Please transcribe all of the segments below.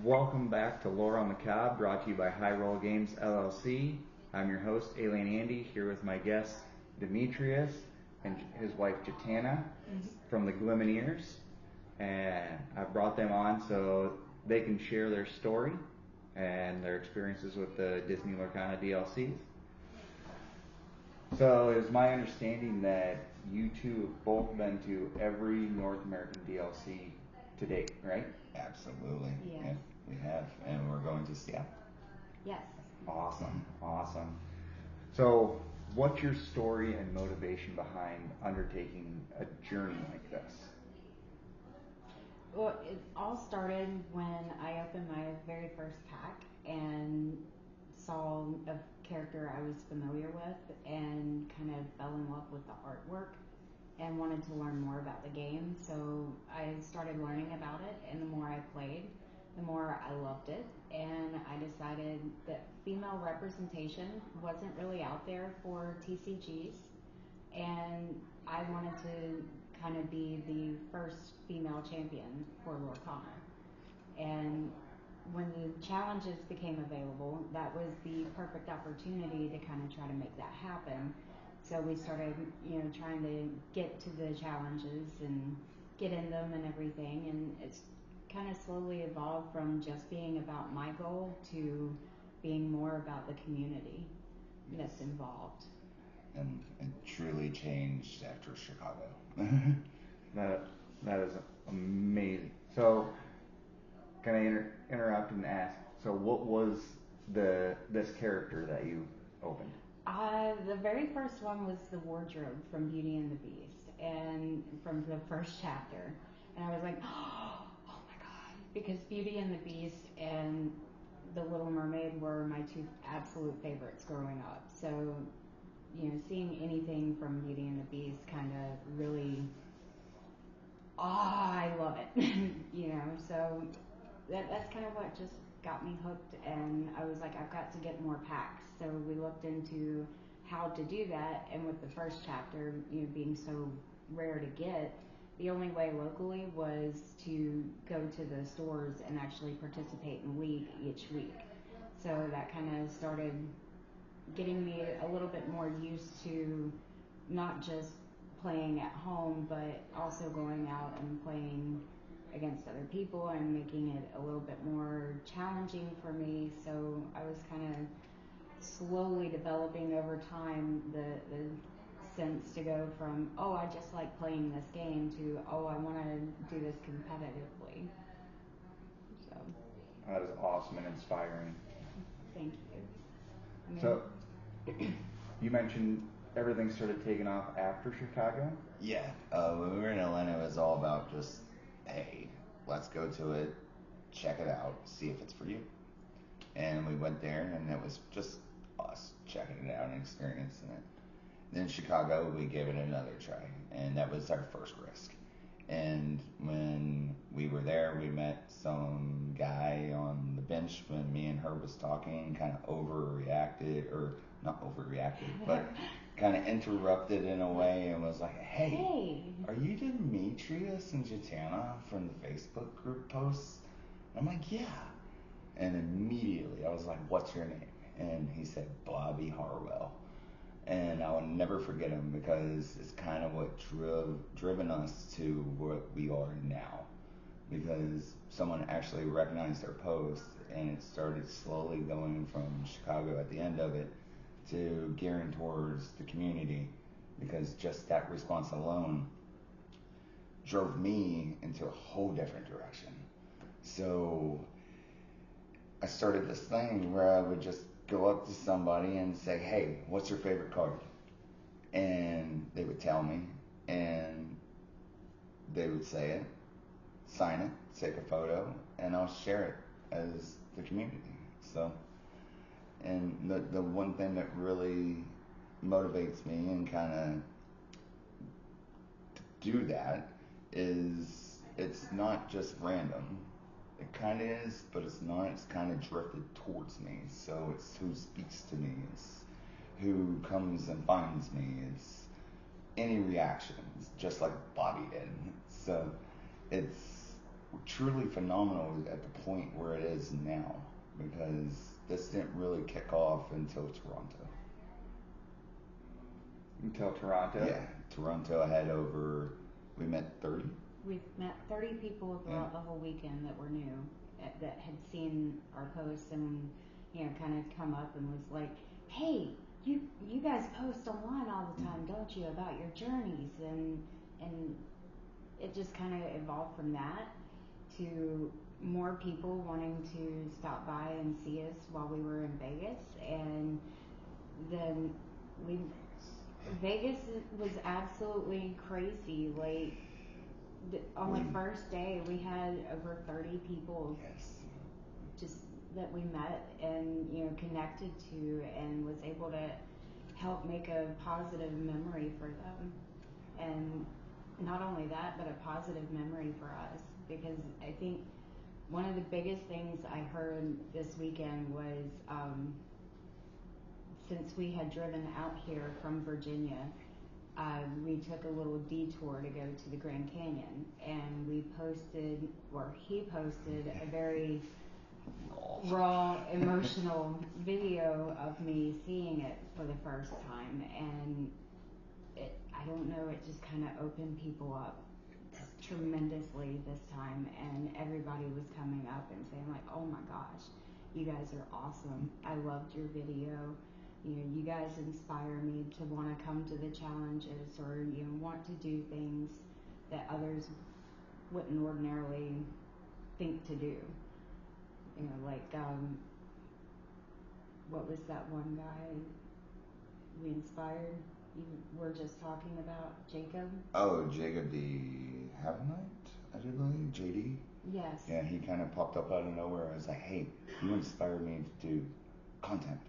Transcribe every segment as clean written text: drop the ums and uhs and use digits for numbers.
Welcome back to Lore on the Cob, brought to you by High Roll Games LLC. I'm your host, Alien Andy, here with my guests, Demetrius and his wife, Jetana, from the Glimmineers. And I brought them on so they can share their story and their experiences with the Disney Lorcana DLCs. So it is my understanding that you two have both been to every North American DLC to date, right? Absolutely. Yes. Yeah, we have, and we're going to Seattle. Yes. Awesome. So, what's your story and motivation behind undertaking a journey like this? Well, it all started when I opened my very first pack and saw a character I was familiar with and kind of fell in love with the artwork and wanted to learn more about the game. So I started learning about it, and the more I played, the more I loved it. And I decided that female representation wasn't really out there for TCGs, and I wanted to kind of be the first female champion for Lorcana. And when the challenges became available, that was the perfect opportunity to kind of try to make that happen. So we started, trying to get to the challenges and get in them and everything. And it's kind of slowly evolved from just being about my goal to being more about the community that's involved. And it truly changed after Chicago. That is amazing. So, can I interrupt and ask? So, what was this character that you opened? The very first one was the wardrobe from Beauty and the Beast, and from the first chapter. And I was like, oh my god, because Beauty and the Beast and The Little Mermaid were my two absolute favorites growing up. So, seeing anything from Beauty and the Beast kind of really, I love it, so that's kind of what just got me hooked, and I was like, I've got to get more packs. So we looked into how to do that, and with the first chapter, being so rare to get, the only way locally was to go to the stores and actually participate in League each week. So that kind of started getting me a little bit more used to not just playing at home, but also going out and playing against other people and making it a little bit more challenging for me. So I was kind of slowly developing over time the sense to go from, oh, I just like playing this game, to, oh, I want to do this competitively. So That is awesome and inspiring. thank you. So, you mentioned everything started taking off after Chicago? Yeah, when we were in Atlanta, it was all about just, hey, let's go to it, check it out, see if it's for you. And we went there, and it was just us checking it out and experiencing it. Then Chicago, we gave it another try, and that was our first risk. And when we were there, we met some guy on the bench when me and her was talking, kind of overreacted, or not overreacted, but kind of interrupted in a way, and was like, hey, are you Demetrius and Jetana from the Facebook group posts? And I'm like, yeah. And immediately I was like, what's your name? And he said, Bobby Harwell. And I will never forget him, because it's kind of what driven us to what we are now. Because someone actually recognized our post, and it started slowly going from Chicago at the end of it to gearing towards the community, because just that response alone drove me into a whole different direction. So I started this thing where I would just go up to somebody and say, hey, what's your favorite card? And they would tell me, and they would say it, sign it, take a photo, and I'll share it as the community. So, and the one thing that really motivates me and kind of do that is, it's not just random. It kind of is, but it's not. It's kind of drifted towards me. So it's who speaks to me. It's who comes and finds me. It's any reactions, just like Bobby did. So it's truly phenomenal at the point where it is now, because this didn't really kick off until Toronto. Until Toronto? Yeah, Toronto had we met 30? We've met 30 people throughout the whole weekend that were new, that had seen our posts and, kind of come up and was like, hey, you guys post online all the time, don't you, about your journeys? And it just kind of evolved from that to more people wanting to stop by and see us while we were in Vegas. And then Vegas was absolutely crazy. Like, on the first day, we had over 30 people just that we met and, connected to, and was able to help make a positive memory for them. And not only that, but a positive memory for us, because I think one of the biggest things I heard this weekend was, since we had driven out here from Virginia, we took a little detour to go to the Grand Canyon, and he posted a very raw, emotional video of me seeing it for the first time, and I don't know, it just kind of opened people up tremendously this time, and everybody was coming up and saying like, oh my gosh, you guys are awesome, I loved your video, you guys inspire me to want to come to the challenges, or want to do things that others wouldn't ordinarily think to do. Like, what was that one guy we inspired? You were just talking about Jacob? Oh, Jacob the Havanite, I do believe, JD. Yes. Yeah, he kind of popped up out of nowhere. I was like, hey, you inspired me to do content.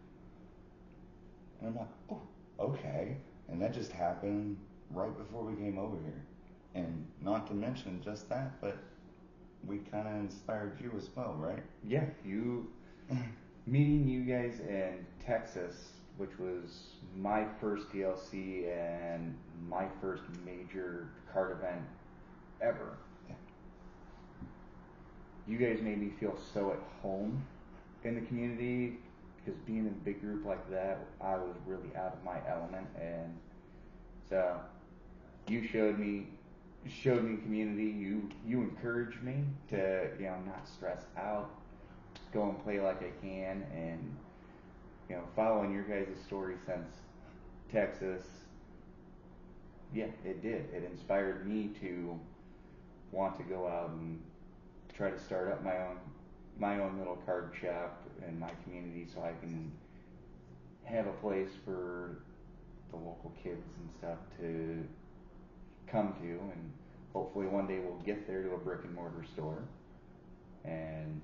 And I'm like, oh, okay. And that just happened right before we came over here. And not to mention just that, but we kind of inspired you as well, right? Yeah, meeting you guys in Texas, which was my first DLC and my first major card event ever. Yeah. You guys made me feel so at home in the community, because being in a big group like that, I was really out of my element, and so you showed me community. You encouraged me to not stress out, go and play like I can, and following your guys' story since Texas, yeah, it did. It inspired me to want to go out and try to start up my own little card shop in my community, so I can have a place for the local kids and stuff to come to, and hopefully one day we'll get there to a brick and mortar store. And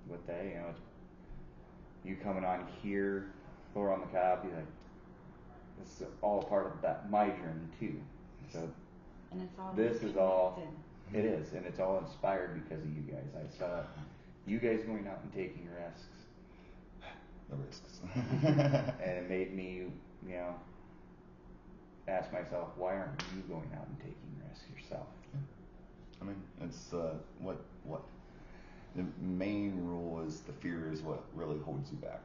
with that, it's you coming on here, Thor on the Cob, this is all part of my journey too. So And it's all this is all, connected. it is, and it's all inspired because of you guys. I saw you guys going out and taking risks. The risks. And it made me, ask myself, why aren't you going out and taking risks yourself? I mean, it's what the main rule is, the fear is what really holds you back.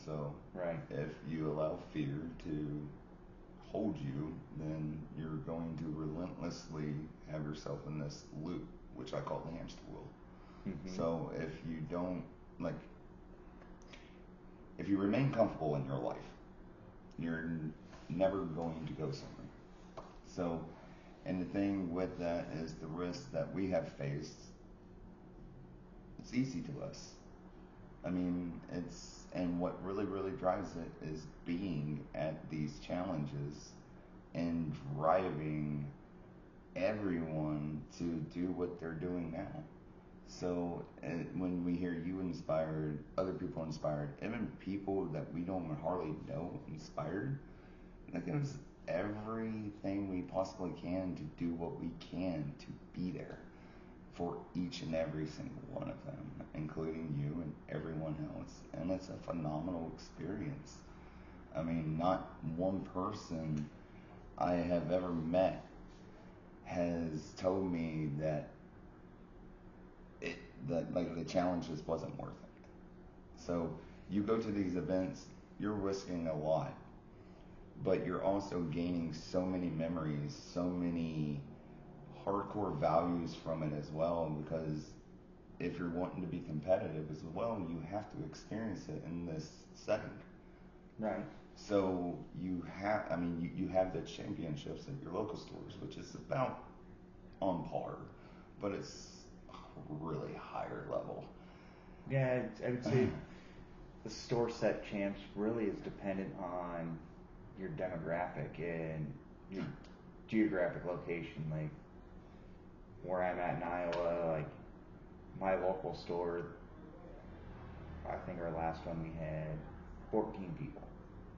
So right. If you allow fear to hold you, then you're going to relentlessly have yourself in this loop, which I call the hamster wheel. Mm-hmm. So if you don't, if you remain comfortable in your life, you're never going to go somewhere. So, and the thing with that is the risk that we have faced, it's easy to us. I mean, and what really, really drives it is being at these challenges and driving everyone to do what they're doing now. So when we hear you inspired, other people inspired, even people that we don't hardly know inspired, that gives everything we possibly can to do what we can to be there for each and every single one of them, including you and everyone else. And it's a phenomenal experience. I mean, not one person I have ever met has told me that that like the challenges wasn't worth it. So you go to these events, you're risking a lot, but you're also gaining so many memories, so many hardcore values from it as well, because if you're wanting to be competitive as well, you have to experience it in this setting. Right. So you have, you have the championships at your local stores, which is about on par, but it's really higher level. Yeah, I would say the store set champs really is dependent on your demographic and your geographic location. Like where I'm at in Iowa, like my local store, I think our last one we had 14 people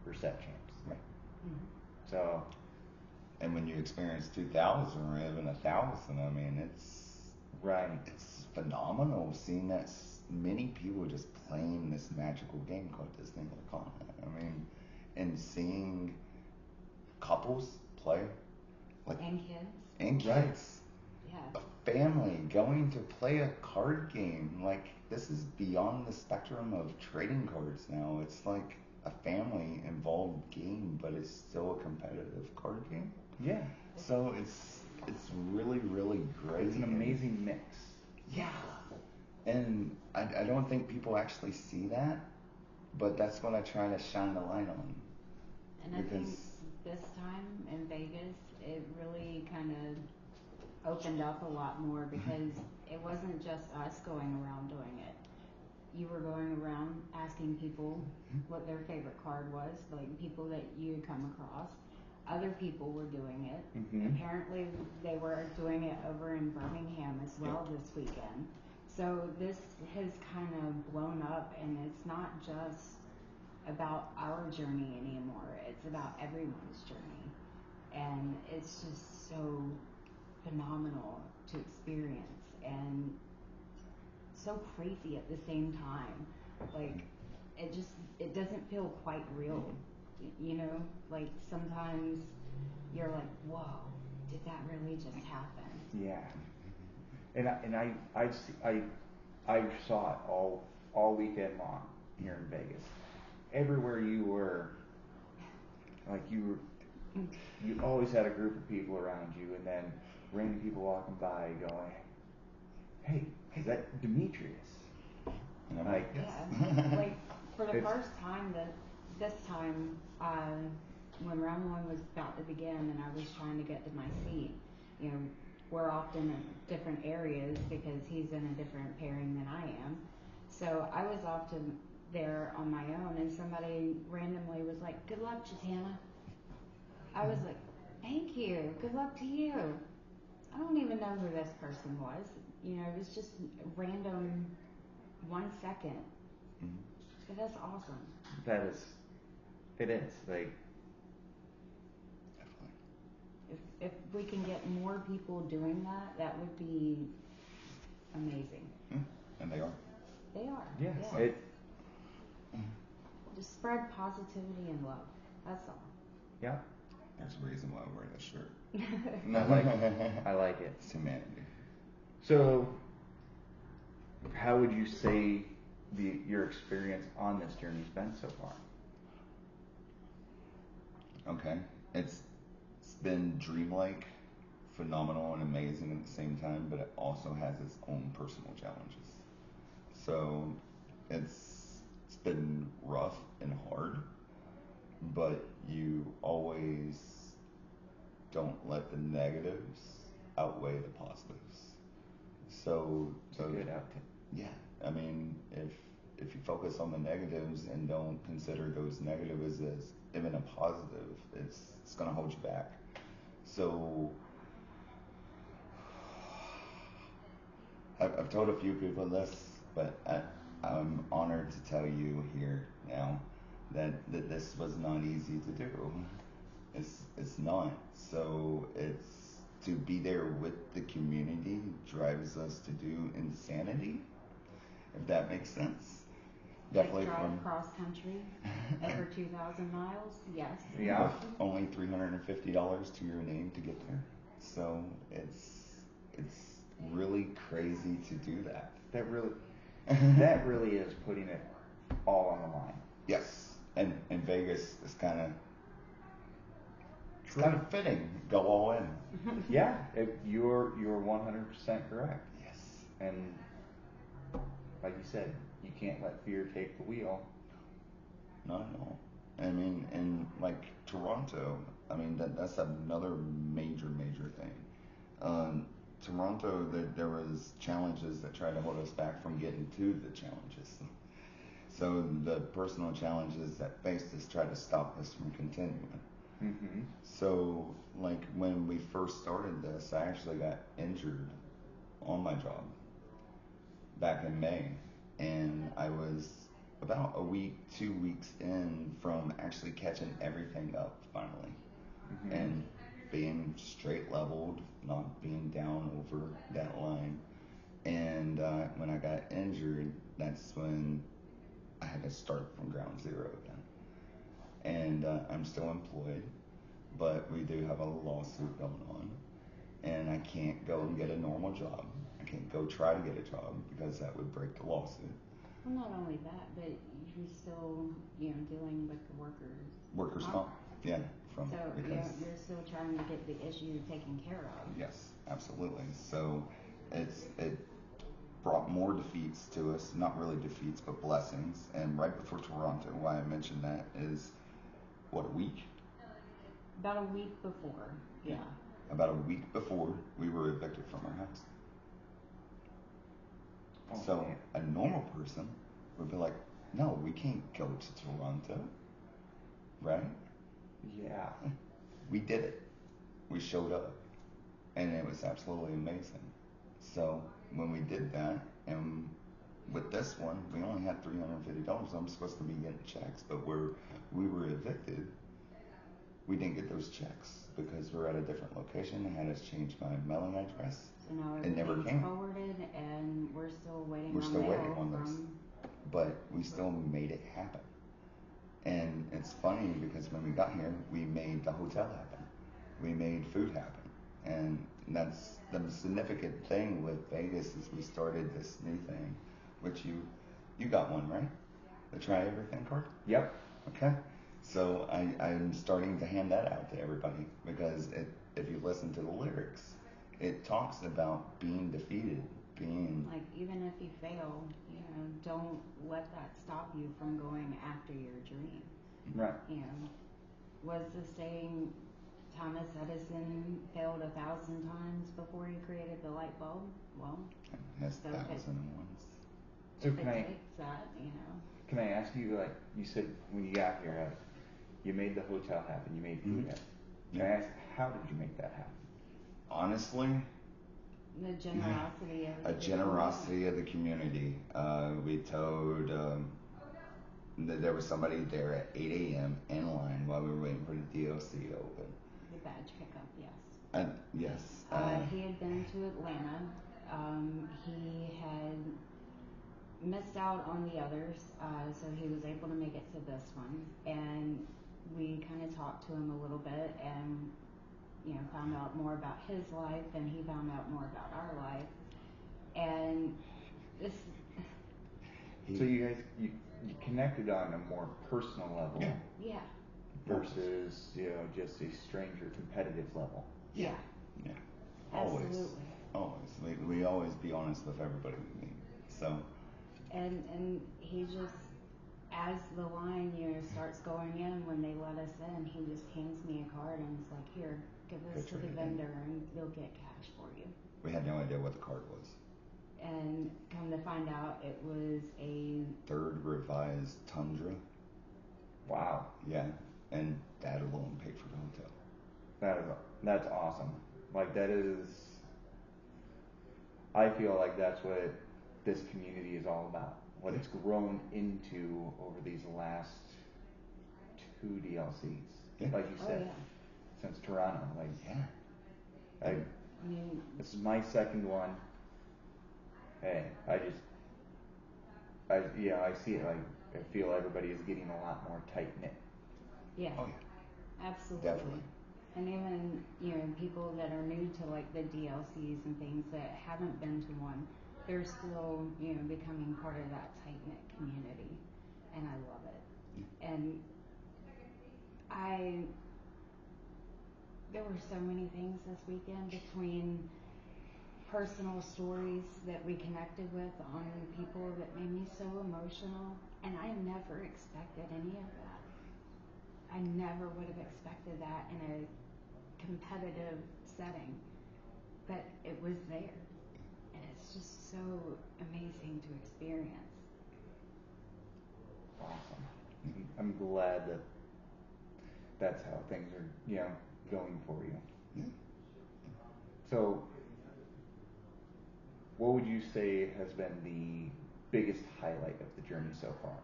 for set champs. Right. Mm-hmm. So. And when you experience 2,000 or even 1,000, I mean, it's right. It's phenomenal seeing that many people just playing this magical game called Disney Lorcana. I mean, and seeing couples play, like and kids, right. Yeah. A family going to play a card game. Like this is beyond the spectrum of trading cards now. It's like a family involved game, but it's still a competitive card game. Yeah. So it's really, really great. It's an amazing mix. Yeah. And I don't think people actually see that, but that's what I try to shine the light on. And I think this time in Vegas, it really kind of opened up a lot more because it wasn't just us going around doing it. You were going around asking people what their favorite card was, like people that you had come across. Other people were doing it. Mm-hmm. Apparently, they were doing it over in Birmingham as well this weekend. So this has kind of blown up, and it's not just about our journey anymore. It's about everyone's journey. And it's just so phenomenal to experience and so crazy at the same time. Like, it doesn't feel quite real. You know, like sometimes you're like, whoa, did that really just happen? Yeah. And I saw it all weekend long here in Vegas. Everywhere you were, like you always had a group of people around you, and then random people walking by going, hey, is that Demetrius? And I'm like, yeah, like for the first time this time, when round one was about to begin and I was trying to get to my seat, you know, we're often in different areas because he's in a different pairing than I am. So I was often there on my own, and somebody randomly was like, "Good luck, Jetana." I was like, "Thank you. Good luck to you." I don't even know who this person was. You know, it was just random 1 second. Mm-hmm. But that's awesome. It is. Like, if we can get more people doing that, that would be amazing. And they are. They are. yes. Yeah. Just spread positivity and love. That's all. Yeah. There's a reason why I'm wearing this shirt. I like it. It's humanity. So, how would you say your experience on this journey has been so far? Okay. It's been dreamlike, phenomenal, and amazing at the same time, but it also has its own personal challenges. So it's been rough and hard, but you always don't let the negatives outweigh the positives. So Good outcome. yeah, I mean, if you focus on the negatives and don't consider those negatives as even a positive, it's gonna hold you back. So I've told a few people this, but I'm honored to tell you here now that this was not easy to do. It's not. So it's to be there with the community drives us to do insanity, if that makes sense. Definitely like drive from cross country over 2,000 miles. Yes. Yeah. with only $350 to your name to get there. So it's really crazy to do that. That really is putting it all on the line. Yes, and Vegas is kind of fitting. Go all in. Yeah, you're 100% correct. Yes. And like you said, you can't let fear take the wheel. Not at all. I mean, in like Toronto, I mean that's another major thing. Toronto, there was challenges that tried to hold us back from getting to the challenges. So the personal challenges that faced us tried to stop us from continuing. Mm-hmm. So like when we first started this, I actually got injured on my job back in May, and I was about a week, 2 weeks in from actually catching everything up finally, Mm-hmm. and being straight leveled, not being down over that line. And when I got injured, that's when I had to start from ground zero again. And I'm still employed, but we do have a lawsuit going on, and I can't go and get a normal job. I can't go try to get a job because that would break the lawsuit. Well, not only that, but you're still, dealing with the Workers' comp, yeah, from So because you're still trying to get the issue taken care of. yes, absolutely. So it brought more defeats to us, not really defeats, but blessings. And right before Toronto, why I mentioned that is what, a week? About a week before, yeah. About a week before, we were evicted from our house. Oh, So man. a normal person would be like, no, we can't go to Toronto, right? Yeah. We did it. We showed up, and it was absolutely amazing. So when we did that, and with this one, we only had $350. I'm supposed to be getting checks, but we were evicted. We didn't get those checks because we're at a different location. I had us change my mailing address. So now It never everything's came. forwarded, and we're still waiting We're on still mail waiting on this. from... But we still made it happen. And it's funny because when we got here, we made the hotel happen. We made food happen. And that's the significant thing with Vegas is we started this new thing, which you got one, right? The Try Everything card? Yep. Okay. So I'm starting to hand that out to everybody because if you listen to the lyrics, it talks about being defeated, being... Like, even if you fail, don't let that stop you from going after your dream. Right. Was the saying Thomas Edison failed 1,000 times before he created the light bulb? Well, Yes, so 1,001. So if can it I takes that, can I ask you, like you said when you got here, you made the hotel happen, you made food Mhm. happen. Can Yeah. I ask, how did you make that happen? Honestly, the generosity of a generosity of the community. We told that there was somebody there at 8 a.m. in line while we were waiting for the DLC to open. the badge pickup, yes. Yes. He had been to Atlanta. He had missed out on the others, so he was able to make it to this one. And we kind of talked to him a little bit and, found out more about his life, and he found out more about our life. And this... So you guys, you connected on a more personal level Yeah. Yeah. versus, just a stranger competitive level. Yeah. Yeah. Always. Absolutely. Always. We always be honest with everybody we meet. So. And he just, as the line, starts going in, when they let us in, he just hands me a card and it's like, here, give this Go to the trade it in. vendor and they'll get cash for you. We had no idea what the card was. And come to find out, it was a... Third revised Tundra. Wow. Yeah. And that alone paid for the hotel. That's awesome. Like that is, I feel like that's what this community is all about. What it's grown into over these last 2 DLCs. Yeah. Like you said, since Toronto. Like, Yeah. I mean, this is my second one. Hey, I see it. Like, I feel everybody is getting a lot more tight knit. yeah. Oh yeah. Absolutely. Definitely. And even, people that are new to like the DLCs and things that haven't been to one, they're still, becoming part of that tight-knit community. And I love it. And there were so many things this weekend between personal stories that we connected with on people that made me so emotional. And I never expected any of that. I never would have expected that in a competitive setting, but it was there, and it's just so amazing to experience. Awesome. I'm glad that's how things are, going for you. Yeah. So, what would you say has been the biggest highlight of the journey so far?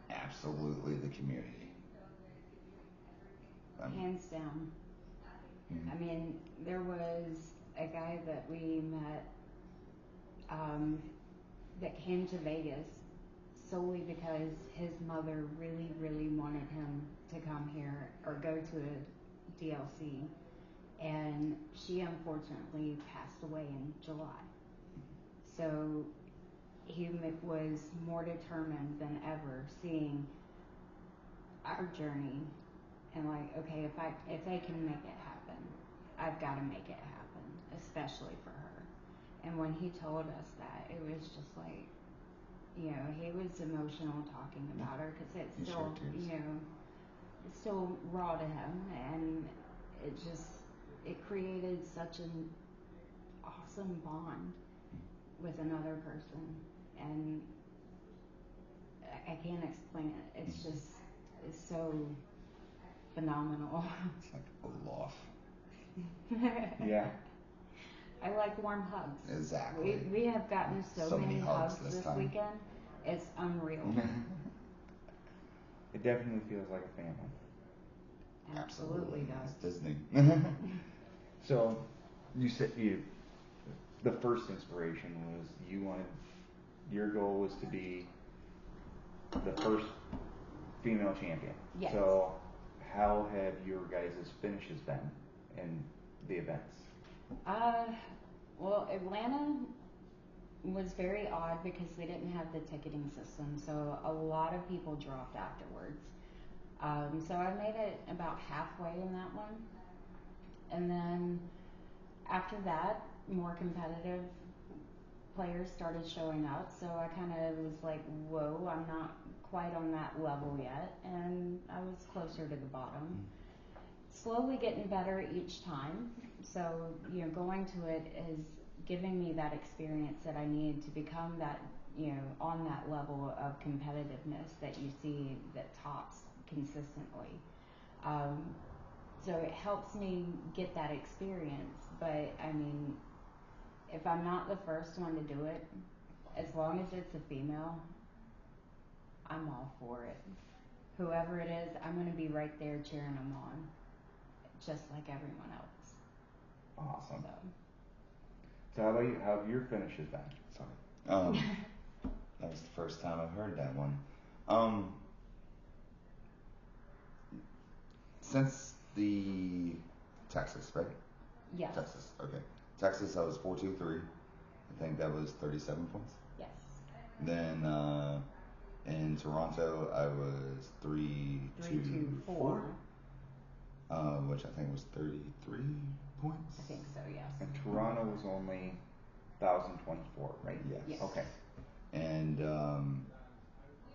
Absolutely the community. Hands down. Mm-hmm. I mean, there was a guy that we met that came to Vegas solely because his mother really, really wanted him to come here or go to a DLC, and she unfortunately passed away in July. So he was more determined than ever, seeing our journey, and like, okay, if they can make it happen, I've got to make it happen, especially for her. And when he told us that, it was just like, he was emotional talking about her because it's still, it's still raw to him, and it created such an awesome bond with another person, and I can't explain it. It's so phenomenal. It's like Olaf. Yeah. I like warm hugs. Exactly. We have gotten so many hugs this time. weekend. It's unreal. It definitely feels like a family. Absolutely does. It's Disney. So, you said the first inspiration was your goal was to be the first female champion. Yes. So, how have your guys' finishes been in the events? Well, Atlanta was very odd because they didn't have the ticketing system, so a lot of people dropped afterwards. So I made it about halfway in that one, and then after that, more competitive players started showing up, so I kind of was like, whoa, I'm not quite on that level yet, and I was closer to the bottom. Slowly getting better each time, so going to it is giving me that experience that I need to become that, on that level of competitiveness that you see that tops consistently. So it helps me get that experience, but I mean, if I'm not the first one to do it, as long as it's a female, I'm all for it. Whoever it is, I'm going to be right there cheering them on, just like everyone else. Awesome. So how about you? How have your finishes been? Sorry. That was the first time I've heard that one. Since the Texas, right? Yes. Texas, okay. Texas, I was 4-2-3. I think that was 37 points. Yes. Then in Toronto, I was 3-2-4. Which I think was 33 points. I think so, yes. And Toronto was only 1,024, right? Yes. Okay. And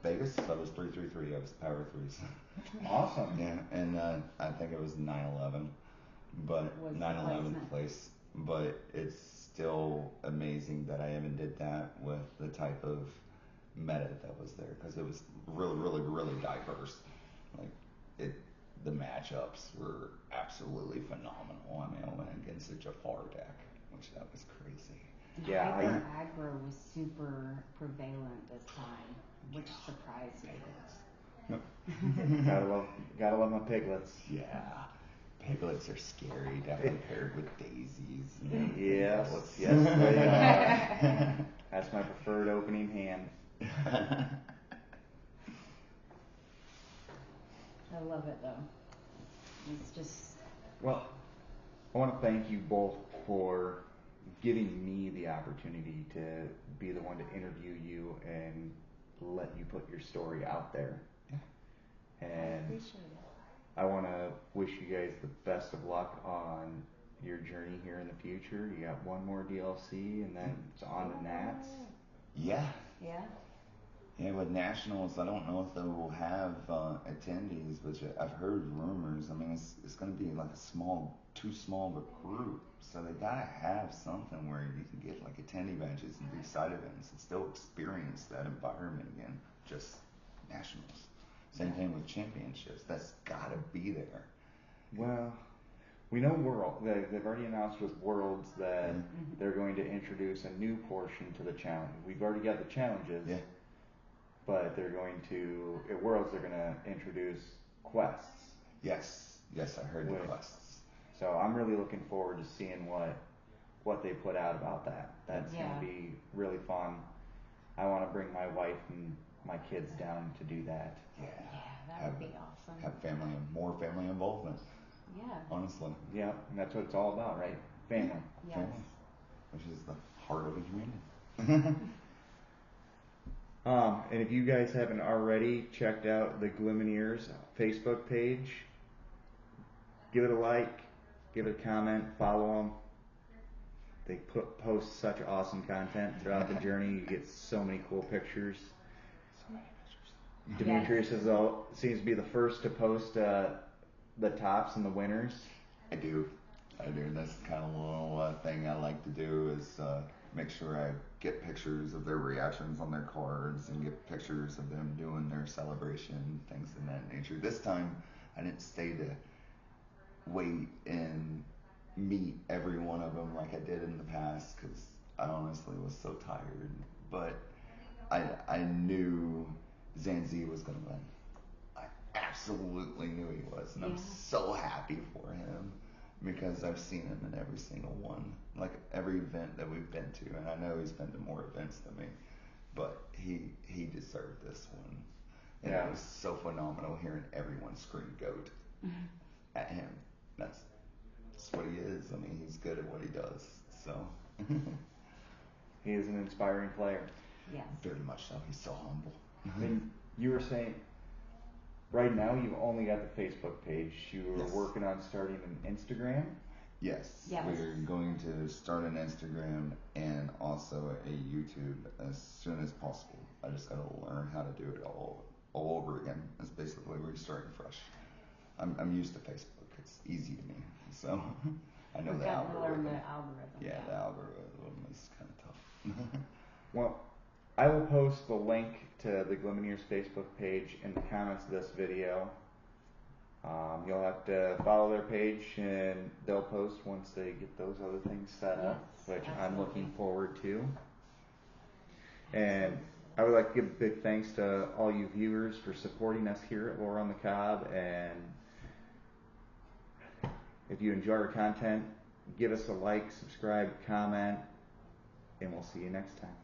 Vegas, I was 3-3-3. I was power threes. Awesome. Yeah, and I think it was 9/11, but 9/11 place. But it's still amazing that I even did that with the type of meta that was there, because it was really, really, really diverse. Like the matchups were absolutely phenomenal. I mean, I went against a Jafar deck, which that was crazy. Yeah, Hyper aggro was super prevalent this time, which surprised me. Yep. gotta love my piglets. Yeah. Piglets are scary, definitely paired with daisies. Yes, they are. That's my preferred opening hand. I love it though. It's just Well, I want to thank you both for giving me the opportunity to be the one to interview you and let you put your story out there. Yeah. I And appreciate it. I want to wish you guys the best of luck on your journey here in the future. You got one more DLC and then it's on to Nats. Yeah. Yeah. Yeah, with nationals, I don't know if they will have attendees, but I've heard rumors. I mean, it's going to be like too small of a group, so they gotta have something where you can get like attendee badges and do side events and still experience that environment again. Just nationals. Same thing with championships. That's gotta be there. Well, we know they've already announced with Worlds that they're going to introduce a new portion to the challenge. We've already got the challenges. Yeah. But they're going to, at Worlds, they're going to introduce quests. Yes, I heard the quests. So I'm really looking forward to seeing what they put out about that. That's going to be really fun. I want to bring my wife and my kids down to do that. Yeah, that would be awesome. Have more family involvement. Yeah. Honestly. Yeah, and that's what it's all about, right? Family. Yes. Family, which is the heart of a community. And if you guys haven't already checked out the Glimmineers Facebook page, give it a like, give it a comment, follow them. They post such awesome content throughout the journey. You get so many cool pictures. So many pictures. Demetrius seems to be the first to post the tops and the winners. I do. That's kind of a little thing I like to do is make sure I get pictures of their reactions on their cards and get pictures of them doing their celebration, things of that nature. This time, I didn't stay to wait and meet every one of them like I did in the past because I honestly was so tired. But I knew Zanzi was going to win. I absolutely knew he was, and I'm so happy for him. Because I've seen him in every single one, like every event that we've been to, and I know he's been to more events than me, but he deserved this one, and it was so phenomenal hearing everyone scream "GOAT" at him. That's what he is. I mean, he's good at what he does. So he is an inspiring player. Yes. Very much so. He's so humble. And you were saying, right now you've only got the Facebook page. You were working on starting an Instagram? Yes. We're going to start an Instagram and also a YouTube as soon as possible. I just got to learn how to do it all over again. It's basically restarting fresh. I'm used to Facebook. It's easy to me. So I know the algorithm. The algorithm. Yeah, the algorithm is kind of tough. Well, I will post the link to the Glimmineers Facebook page in the comments of this video. You'll have to follow their page and they'll post once they get those other things set up, which I'm looking forward to. And I would like to give a big thanks to all you viewers for supporting us here at Lore on the Cob. And if you enjoy our content, give us a like, subscribe, comment, and we'll see you next time.